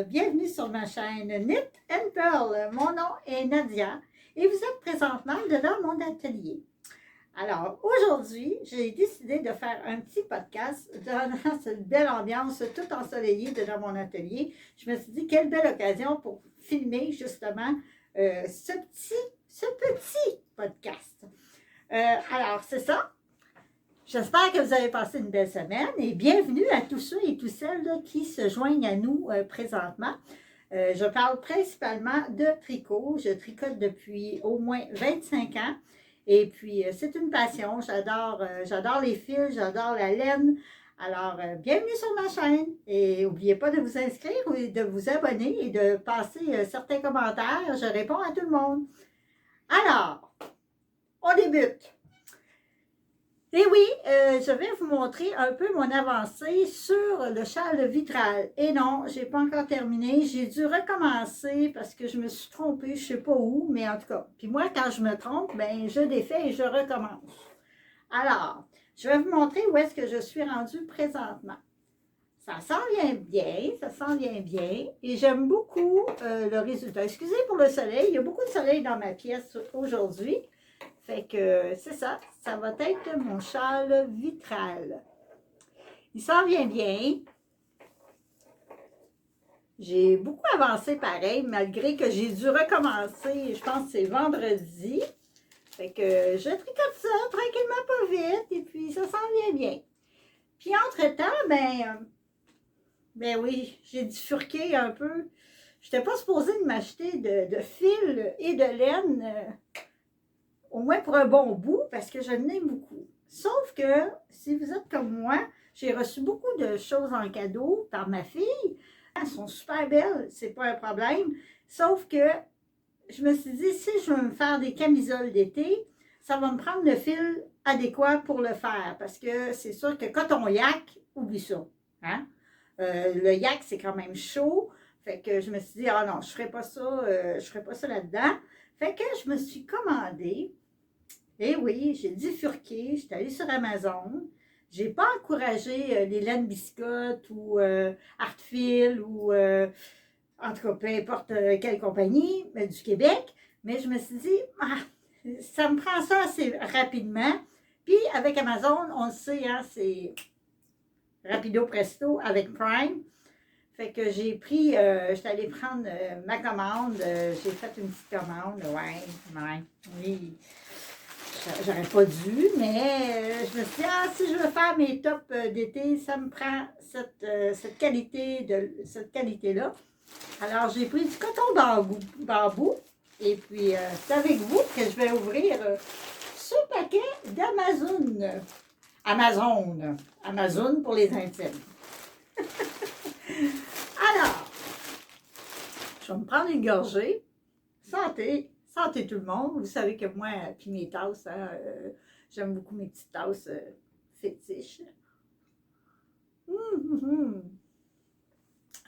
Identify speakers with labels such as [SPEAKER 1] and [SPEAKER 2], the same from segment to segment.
[SPEAKER 1] bienvenue sur ma chaîne Knit and Pearl. Mon nom est Nadia et vous êtes présentement dans mon atelier. Alors aujourd'hui, j'ai décidé de faire un petit podcast dans cette belle ambiance toute ensoleillée dans mon atelier. Je me suis dit quelle belle occasion pour filmer justement ce petit podcast. Alors c'est ça. J'espère que vous avez passé une belle semaine et bienvenue à tous ceux et toutes celles là, qui se joignent à nous présentement. Je parle principalement de tricot. Je tricote depuis au moins 25 ans et puis c'est une passion. J'adore les fils, j'adore la laine. Alors, bienvenue sur ma chaîne et n'oubliez pas de vous inscrire ou de vous abonner et de passer certains commentaires. Je réponds à tout le monde. Alors, on débute. Et oui, je vais vous montrer un peu mon avancée sur le châle vitral. Et non, je n'ai pas encore terminé. J'ai dû recommencer parce que je me suis trompée, je ne sais pas où, mais en tout cas. Puis moi, quand je me trompe, ben, je défais et je recommence. Alors, je vais vous montrer où est-ce que je suis rendue présentement. Ça s'en vient bien, ça s'en vient bien. Et j'aime beaucoup le résultat. Excusez pour le soleil, il y a beaucoup de soleil dans ma pièce aujourd'hui. Fait que c'est ça, ça va être mon châle vitral. Il s'en vient bien. J'ai beaucoup avancé pareil, malgré que j'ai dû recommencer, je pense que c'est vendredi. Fait que je tricote ça tranquillement pas vite et puis ça s'en vient bien. Puis entre-temps, ben oui, j'ai bifurqué un peu. Je n'étais pas supposée de m'acheter de fil et de laine. Au moins pour un bon bout, parce que je l'aime beaucoup. Sauf que, si vous êtes comme moi, j'ai reçu beaucoup de choses en cadeau par ma fille. Elles sont super belles, c'est pas un problème. Sauf que, je me suis dit, si je veux me faire des camisoles d'été, ça va me prendre le fil adéquat pour le faire. Parce que c'est sûr que coton yak, oublie ça. Hein? Le yak, c'est quand même chaud. Fait que je me suis dit, ah non, je ferai pas ça, là-dedans. Fait que je me suis commandé, et oui, j'ai bifurqué, j'étais allée sur Amazon. Je n'ai pas encouragé les laines biscottes ou Artfil ou en tout cas, peu importe quelle compagnie du Québec, mais je me suis dit, ça me prend ça assez rapidement. Puis avec Amazon, on le sait, hein, c'est rapido presto avec Prime. Fait que j'ai pris, j'étais allée prendre ma commande, j'ai fait une petite commande, oui, j'aurais pas dû, mais je me suis dit, si je veux faire mes tops d'été, ça me prend cette qualité-là. Alors, j'ai pris du coton bambou, et puis c'est avec vous que je vais ouvrir ce paquet d'Amazon. Amazon pour les intimes. Alors, je vais me prendre une gorgée. Santé, santé tout le monde. Vous savez que moi, puis mes tasses, hein, j'aime beaucoup mes petites tasses fétiches.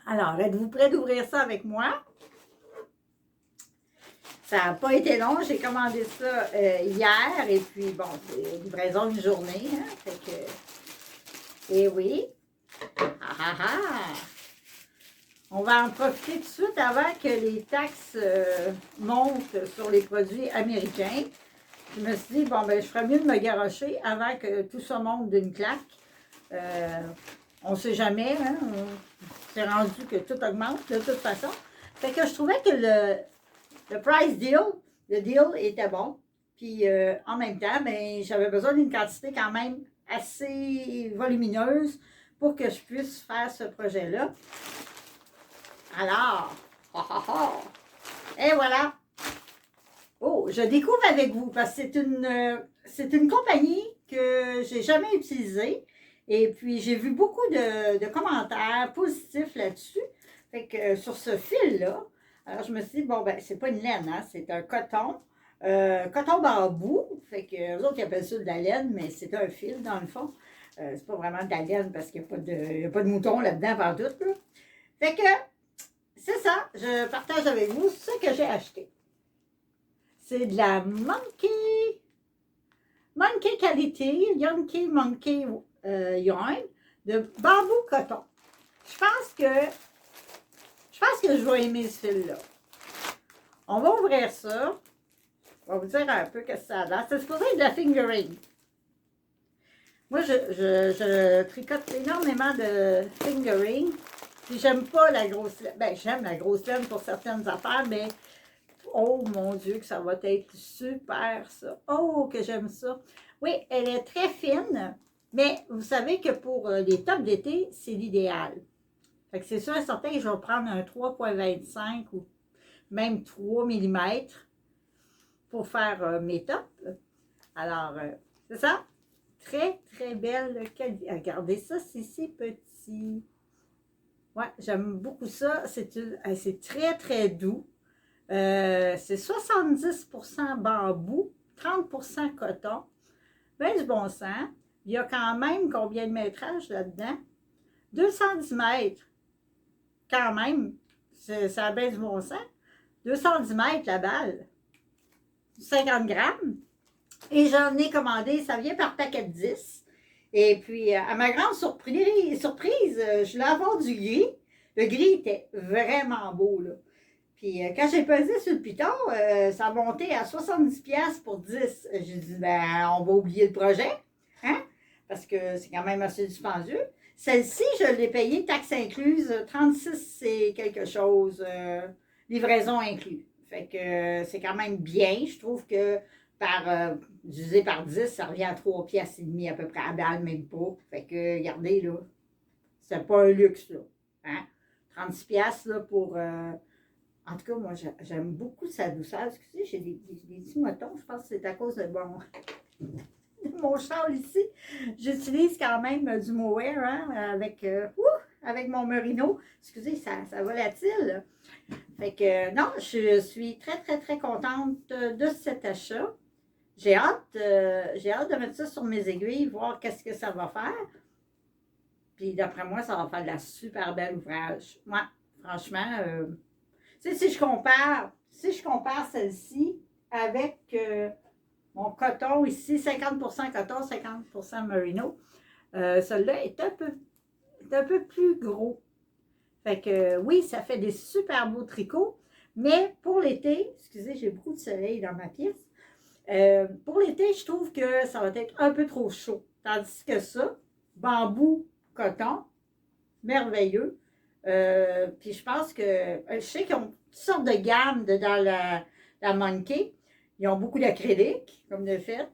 [SPEAKER 1] Alors, êtes-vous prêts d'ouvrir ça avec moi? Ça n'a pas été long, j'ai commandé ça hier, et puis bon, c'est livraison une journée, hein, fait que, et oui. On va en profiter tout de suite avant que les taxes montent sur les produits américains. Je me suis dit, bon, ben, je ferais mieux de me garrocher avant que tout ça monte d'une claque. On ne sait jamais, hein? C'est rendu que tout augmente de toute façon. Fait que je trouvais que le price deal, le deal était bon. Puis en même temps, ben, j'avais besoin d'une quantité quand même assez volumineuse pour que je puisse faire ce projet-là. Alors, et voilà. Oh, je découvre avec vous parce que c'est une compagnie que j'ai jamais utilisée. Et puis, j'ai vu beaucoup de commentaires positifs là-dessus. Fait que sur ce fil-là, alors je me suis dit, bon, ben, c'est pas une laine, hein, c'est un coton. Coton bambou. Fait que eux autres, ils appellent ça de la laine, mais c'est un fil dans le fond. C'est pas vraiment de la laine parce qu'il n'y a pas de mouton là-dedans partout. Là. Fait que, c'est ça, je partage avec vous ce que j'ai acheté. C'est de la Monkey qualité, Monkey yarn de bambou coton. Je Je pense que je vais aimer ce fil-là. On va ouvrir ça. On va vous dire un peu ce que ça a l'air. C'est supposé être de la fingering. Moi, je tricote énormément de fingering. Puis j'aime pas la grosse laine. Ben, j'aime la grosse laine pour certaines affaires, mais oh mon Dieu, que ça va être super, ça. Oh, que j'aime ça. Oui, elle est très fine, mais vous savez que pour les tops d'été, c'est l'idéal. Fait que c'est sûr et certain que je vais prendre un 3,25 ou même 3 mm pour faire mes tops. Alors, c'est ça. Très, très belle qualité. Regardez ça, c'est petit. Ouais, j'aime beaucoup ça. C'est très, très doux. C'est 70% bambou, 30% coton. Ben du bon sens. Il y a quand même combien de métrages là-dedans? 210 mètres. Quand même. Ça a bien du bon sens. 210 mètres la balle. 50 grammes. Et j'en ai commandé, ça vient par paquet de 10. Et puis, à ma grande surprise, je voulais avoir du gris. Le gris était vraiment beau, là. Puis, quand j'ai pesé sur le piton, ça a monté à 70$ pour 10. J'ai dit, ben, on va oublier le projet, hein? Parce que c'est quand même assez dispendieux. Celle-ci, je l'ai payée, taxe incluse, 36 et quelque chose, livraison inclus. Fait que c'est quand même bien. Je trouve que divisé par 10, ça revient à 3 piastres et demi à peu près à balle, même pas. Fait que, regardez, là, c'est pas un luxe, là. Hein? 36$ là, pour... en tout cas, moi, j'aime beaucoup sa douceur. Excusez, j'ai des petits motons. Je pense que c'est à cause de mon châle ici. J'utilise quand même du mohair hein, avec mon merino. Excusez, ça volatile. Fait que non, je suis très, très, très contente de cet achat. J'ai hâte de mettre ça sur mes aiguilles, voir qu'est-ce que ça va faire. Puis d'après moi, ça va faire de la super belle ouvrage. Moi, franchement, tu sais, si je compare celle-ci avec mon coton ici, 50% coton, 50% merino, celui-là est un peu plus gros. Fait que oui, ça fait des super beaux tricots, mais pour l'été, excusez, j'ai beaucoup de soleil dans ma pièce, pour l'été, je trouve que ça va être un peu trop chaud. Tandis que ça, bambou, coton, merveilleux. Puis je pense que, je sais qu'ils ont toutes sortes de gammes dans la Monkey. Ils ont beaucoup d'acrylique, comme de fait.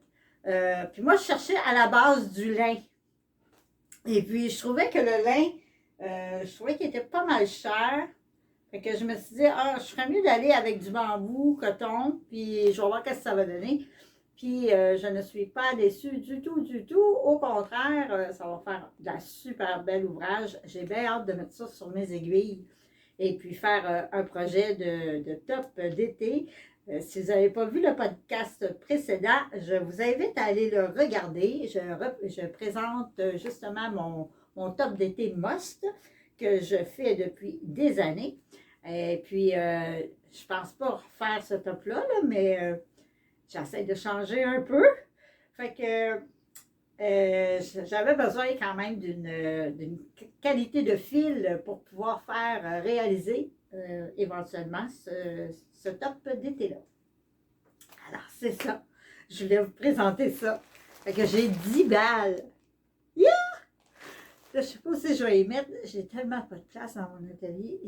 [SPEAKER 1] Puis moi, je cherchais à la base du lin. Et puis, je trouvais que le lin, je trouvais qu'il était pas mal cher. Fait que je me suis dit, ah, je ferais mieux d'aller avec du bambou, coton, puis je vais voir qu'est-ce que ça va donner. Puis, je ne suis pas déçue du tout, du tout. Au contraire, ça va faire de la super belle ouvrage. J'ai bien hâte de mettre ça sur mes aiguilles et puis faire un projet de top d'été. Si vous n'avez pas vu le podcast précédent, je vous invite à aller le regarder. Je présente justement mon top d'été must que je fais depuis des années. Et puis, je pense pas refaire ce top-là, mais j'essaie de changer un peu. Fait que j'avais besoin quand même d'une qualité de fil pour pouvoir faire réaliser éventuellement ce top d'été-là. Alors, c'est ça. Je voulais vous présenter ça. Fait que j'ai 10 balles. Yeah! Là, je ne sais pas si je vais y mettre. J'ai tellement pas de place dans mon atelier.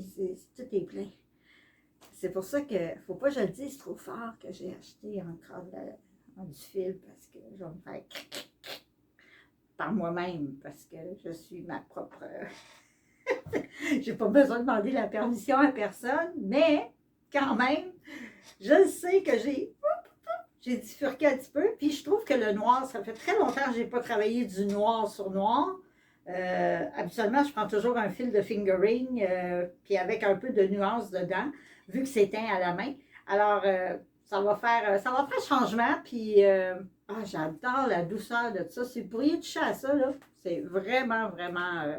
[SPEAKER 1] Tout est plein. C'est pour ça qu'il ne faut pas que je le dise trop fort que j'ai acheté encore du fil parce que je vais me faire par moi-même parce que je suis ma propre... J'ai pas besoin de demander la permission à personne, mais quand même, je sais que j'ai bifurqué un petit peu, puis je trouve que le noir, ça fait très longtemps que je n'ai pas travaillé du noir sur noir. Habituellement, je prends toujours un fil de fingering, puis avec un peu de nuance dedans, vu que c'est teint à la main. Alors, ça va faire changement, puis j'adore la douceur de ça. Si vous pourriez toucher à ça, là, c'est vraiment, vraiment,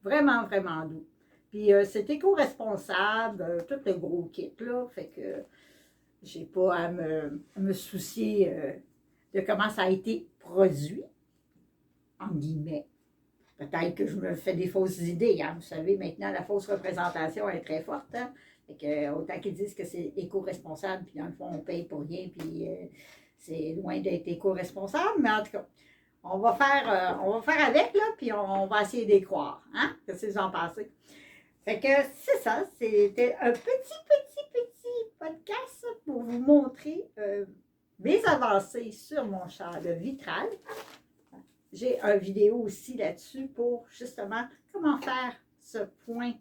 [SPEAKER 1] vraiment, vraiment doux. Puis, c'est éco-responsable, tout le gros kit, là, fait que j'ai pas à me soucier de comment ça a été produit, en guillemets. peut-être que je me fais des fausses idées. Hein. Vous savez, maintenant, la fausse représentation est très forte. Hein? Fait que, autant qu'ils disent que c'est éco-responsable, puis dans le fond, on paye pour rien, puis c'est loin d'être éco-responsable. Mais en tout cas, on va faire avec, là, puis on va essayer d'y croire. Hein? Qu'est-ce que vous en pensez? Fait que c'est ça, c'était un petit podcast pour vous montrer mes avancées sur mon char de vitral. J'ai une vidéo aussi là-dessus pour justement comment faire ce point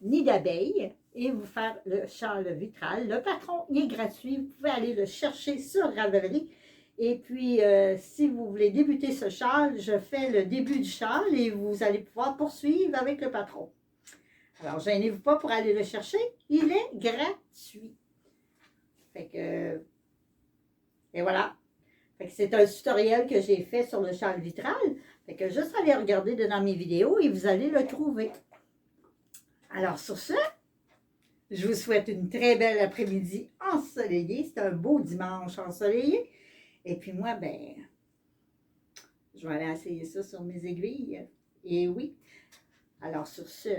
[SPEAKER 1] nid d'abeille et vous faire le châle vitral. Le patron, il est gratuit. Vous pouvez aller le chercher sur Ravelry. Et puis, si vous voulez débuter ce châle, je fais le début du châle et vous allez pouvoir poursuivre avec le patron. Alors, gênez-vous pas pour aller le chercher. Il est gratuit. Fait que, et voilà. C'est un tutoriel que j'ai fait sur le châle vitral. Fait que juste aller regarder dans mes vidéos et vous allez le trouver. Alors sur ce, je vous souhaite une très belle après-midi ensoleillée. C'est un beau dimanche ensoleillé. Et puis moi, ben, je vais aller essayer ça sur mes aiguilles. Et oui. Alors sur ce,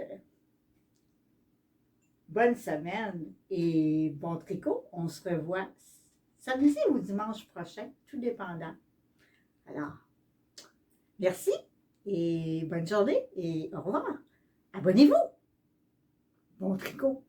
[SPEAKER 1] bonne semaine et bon tricot. On se revoit samedi ou dimanche prochain, tout dépendant. Alors, merci et bonne journée et au revoir. Abonnez-vous. Bon tricot.